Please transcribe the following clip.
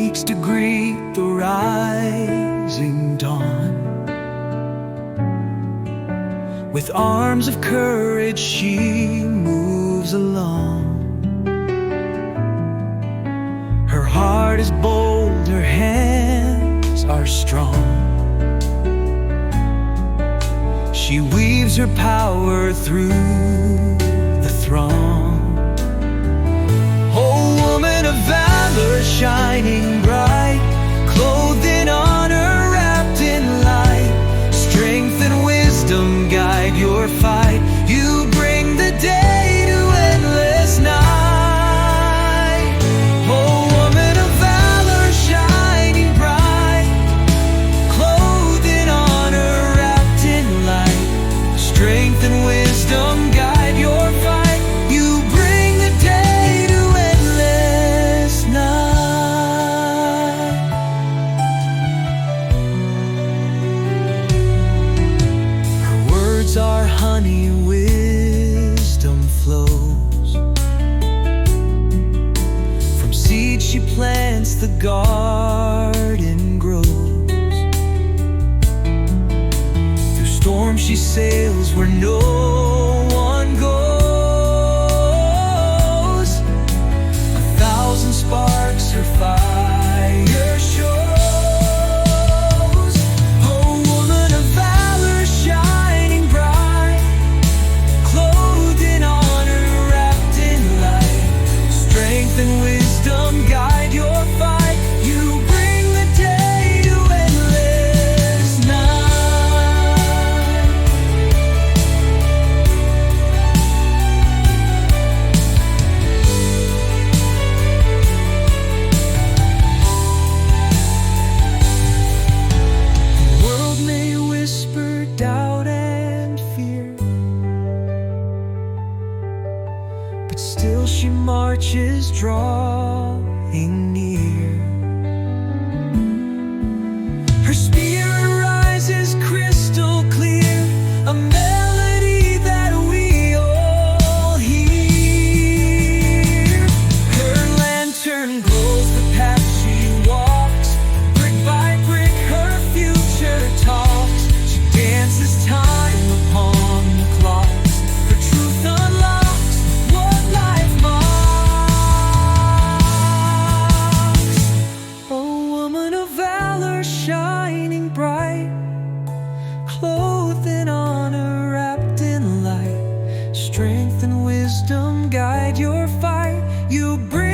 speaks to greet the rising dawn. With arms of courage she moves along. Her heart is bold, her hands are strong. She weaves her power through the throng. Oh, woman of valor, shining bright, clothed in honor, wrapped in light. Strength and wisdom guide your fight. You bring the day to endless night. Oh, woman of valor, shining bright, clothed in honor, wrapped in light. Strength and wisdom guide your fight. You bring the day to endless night. Her words are honey, wisdom flows. From seed she plants, the garden grows. Through storms she sails where no one goes. 1,000 sparks her fire shows. Oh, woman of valor, shining bright, clothed in honor, wrapped in light. Strength and wisdom guide your fight. You bring the day to endless night. The world may whisper doubt and fear, but still she marches, drawing near. Her spirit rises crystal clear, a melody that we all hear. Her lantern glows the path she walks, brick by brick her future talks. She dances time upon the clocks, her truth unlocks what life mocks. Oh, woman of valor, shining bright, clothed in honor, wrapped in light. Strength and wisdom guide your fight. You bring